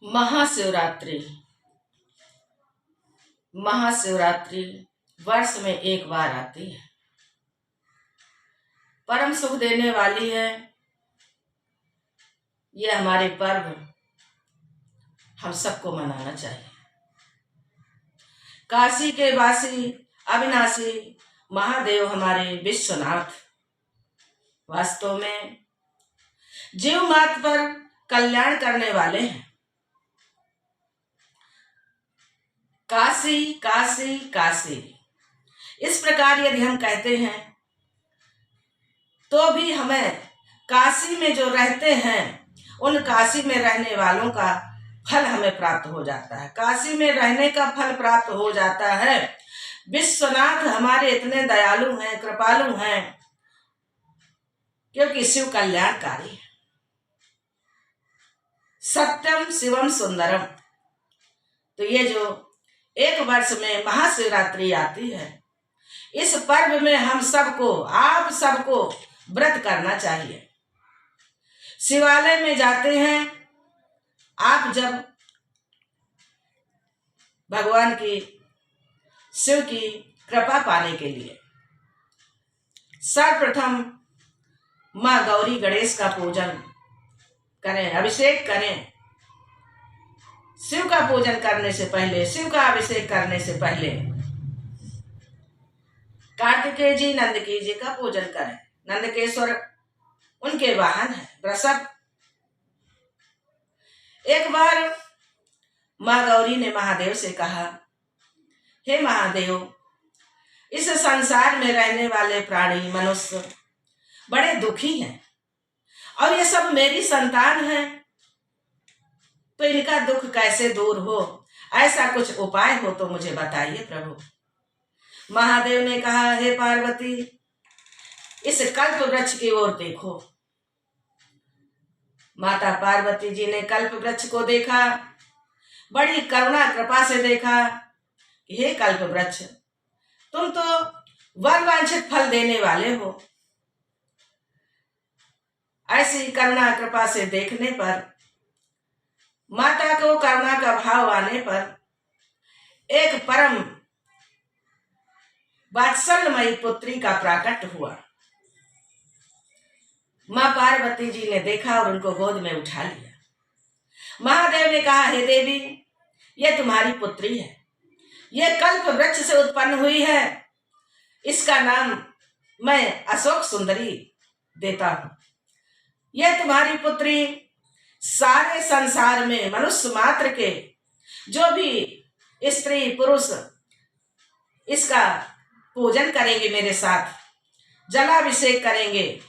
महाशिवरात्रि। महाशिवरात्रि वर्ष में एक बार आती है, परम सुख देने वाली है। ये हमारे पर्व हम सबको मनाना चाहिए। काशी के वासी अविनाशी महादेव हमारे विश्वनाथ वास्तव में जीव मात्र पर कल्याण करने वाले हैं। काशी काशी काशी, इस प्रकार यदि हम कहते हैं तो भी हमें काशी में जो रहते हैं उन काशी में रहने वालों का फल हमें प्राप्त हो जाता है। काशी में रहने का फल प्राप्त हो जाता है। विश्वनाथ हमारे इतने दयालु हैं, कृपालु हैं, क्योंकि शिव कल्याणकारी है। सत्यम शिवम सुंदरम। तो ये जो एक वर्ष में महाशिवरात्रि आती है, इस पर्व में हम सबको, आप सबको व्रत करना चाहिए। शिवालय में जाते हैं आप, जब भगवान की, शिव की कृपा पाने के लिए सर्वप्रथम माँ गौरी गणेश का पूजन करें, अभिषेक करें। शिव का पूजन करने से पहले, शिव का अभिषेक करने से पहले कार्तिकेय जी, नंदकी जी का पूजन करें। नंदकेश्वर उनके वाहन है, वृषभ। एक बार माँ गौरी ने महादेव से कहा, हे महादेव, इस संसार में रहने वाले प्राणी मनुष्य बड़े दुखी हैं और ये सब मेरी संतान है, तो इनका दुख कैसे दूर हो, ऐसा कुछ उपाय हो तो मुझे बताइए प्रभु। महादेव ने कहा, हे पार्वती, इस कल्प वृक्ष की ओर देखो। माता पार्वती जी ने कल्प वृक्ष को देखा, बड़ी करुणा कृपा से देखा कि हे कल्प वृक्ष, तुम तो वर वांछित फल देने वाले हो। ऐसी करुणा कृपा से देखने पर, माता को करुणा का भाव आने पर, एक परम वात्सल्यमयी पुत्री का प्राकट हुआ। माँ पार्वती जी ने देखा और उनको गोद में उठा लिया। महादेव ने कहा, हे देवी, ये तुम्हारी पुत्री है, ये कल्प वृक्ष से उत्पन्न हुई है, इसका नाम मैं अशोक सुंदरी देता हूं। यह तुम्हारी पुत्री सारे संसार में मनुष्य मात्र के जो भी स्त्री पुरुष इसका पूजन करेंगे, मेरे साथ जलाभिषेक करेंगे,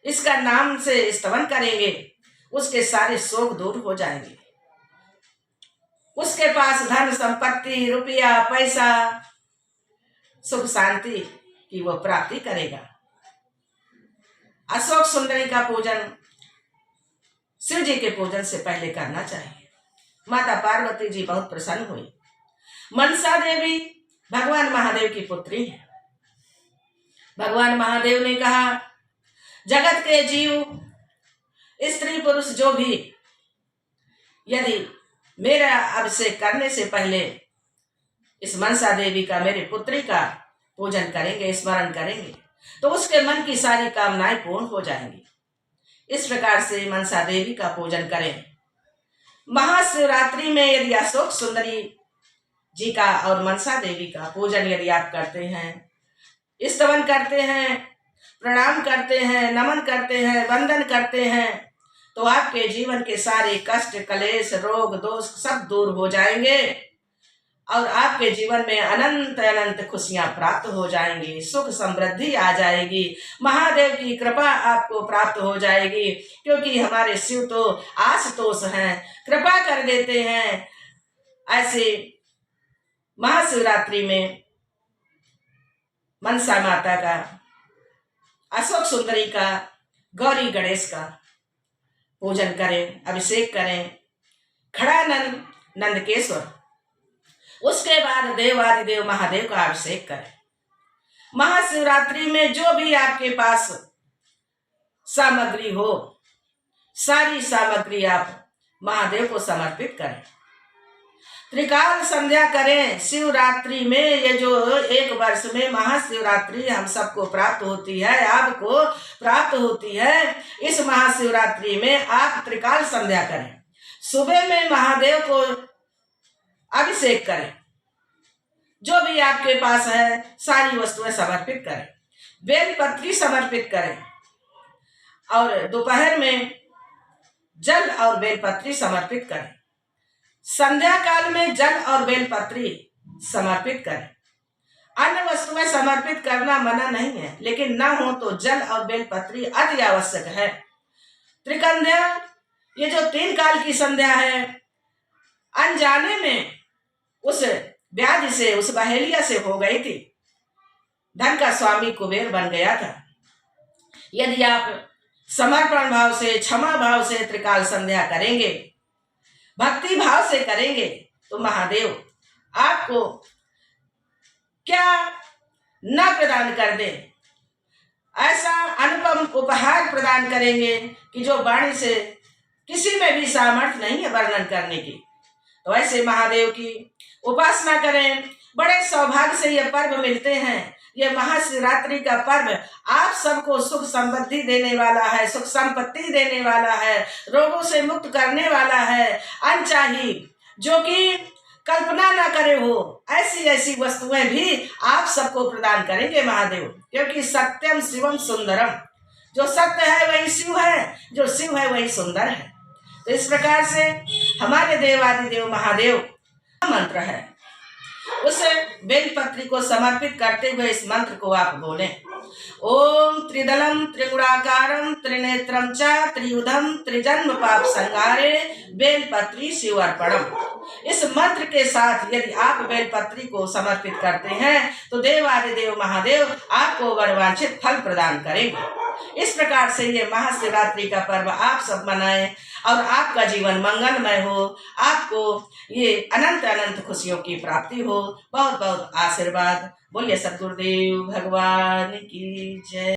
इसका नाम से स्तवन करेंगे, उसके सारे शोक दूर हो जाएंगे। उसके पास धन संपत्ति, रुपया, पैसा, सुख शांति की वो प्राप्ति करेगा। अशोक सुंदरी का पूजन शिव जी के पूजन से पहले करना चाहिए। माता पार्वती जी बहुत प्रसन्न हुई। मनसा देवी भगवान महादेव की पुत्री है। भगवान महादेव ने कहा, जगत के जीव, स्त्री पुरुष जो भी यदि मेरा अभिषेक करने से पहले इस मनसा देवी का, मेरे पुत्री का पूजन करेंगे, स्मरण करेंगे, तो उसके मन की सारी कामनाएं पूर्ण हो जाएंगी। इस प्रकार से मनसा देवी का पूजन करें। महाशिवरात्रि में यदि अशोक सुंदरी जी का और मनसा देवी का पूजन यदि आप करते हैं, स्तवन करते हैं, प्रणाम करते हैं, नमन करते हैं, वंदन करते हैं, तो आपके जीवन के सारे कष्ट, कलेश, रोग, दोष सब दूर हो जाएंगे और आपके जीवन में अनंत अनंत खुशियां प्राप्त हो जाएंगी, सुख समृद्धि आ जाएगी, महादेव की कृपा आपको प्राप्त हो जाएगी। क्योंकि हमारे शिव तो आशुतोष हैं, कृपा कर देते हैं। ऐसे महाशिवरात्रि में मनसा माता का, अशोक सुंदरी का, गौरी गणेश का पूजन करें, अभिषेक करें। खड़ानंद नंदकेश्वर, उसके बाद देवादिदेव महादेव का अभिषेक करें। महाशिवरात्रि में जो भी आपके पास सामग्री हो, सारी सामग्री आप महादेव को समर्पित करें। त्रिकाल संध्या करें। शिवरात्रि में, ये जो एक वर्ष में महाशिवरात्रि हम सबको प्राप्त होती है, आपको प्राप्त होती है, इस महाशिवरात्रि में आप त्रिकाल संध्या करें। सुबह में महादेव को अभिषेक करें, जो भी आपके पास है सारी वस्तुएं समर्पित करें, बेलपत्री समर्पित करें, और दोपहर में जल और बेलपत्री समर्पित करें। संध्या काल में जल और बेलपत्री समर्पित करें। अन्य वस्तुएं समर्पित करना मना नहीं है, लेकिन न हो तो जल और बेलपत्री अति आवश्यक है। त्रिकंध्या, ये जो 3 काल की संध्या है, अनजाने में उस व्याधि से, उस बहेलिया से हो गई थी। धन का स्वामी कुबेर बन गया था। यदि आप समर्पण भाव से, क्षमा भाव से त्रिकाल संध्या करेंगे, भक्ति भाव से करेंगे, तो महादेव आपको क्या न प्रदान कर दे, ऐसा अनुपम उपहार प्रदान करेंगे कि जो वाणी से किसी में भी सामर्थ्य नहीं है वर्णन करने की। तो ऐसे महादेव की उपासना करें। बड़े सौभाग्य से ये पर्व मिलते हैं। ये महाशिवरात्रि का पर्व आप सबको सुख समृद्धि देने वाला है, सुख संपत्ति देने वाला है, रोगों से मुक्त करने वाला है। अनचाही, जो कि कल्पना ना करे हो, ऐसी ऐसी वस्तुएं भी आप सबको प्रदान करेंगे महादेव, क्योंकि सत्यम शिवम सुंदरम। जो सत्य है वही शिव है, जो शिव है वही सुंदर है। तो इस प्रकार से हमारे देवादिदेव महादेव मंत्र है, उस बेलपत्री को समर्पित करते हुए इस मंत्र को आप बोलें। ओम त्रिदलम त्रिगुणाकारम त्रिनेत्रम च त्रियुधम त्रिजन्म पाप संहारे बेलपत्री शिवार्पणम। इस मंत्र के साथ यदि आप बेलपत्री को समर्पित करते हैं तो देवादिदेव महादेव आपको वरवांछित फल प्रदान करेंगे। इस प्रकार से ये महाशिवरात्रि का पर्व आप सब मनाएं और आपका जीवन मंगलमय हो, आपको ये अनंत अनंत खुशियों की प्राप्ति हो। बहुत बहुत आशीर्वाद। बोलिए सद्गुरुदेव भगवान की जय।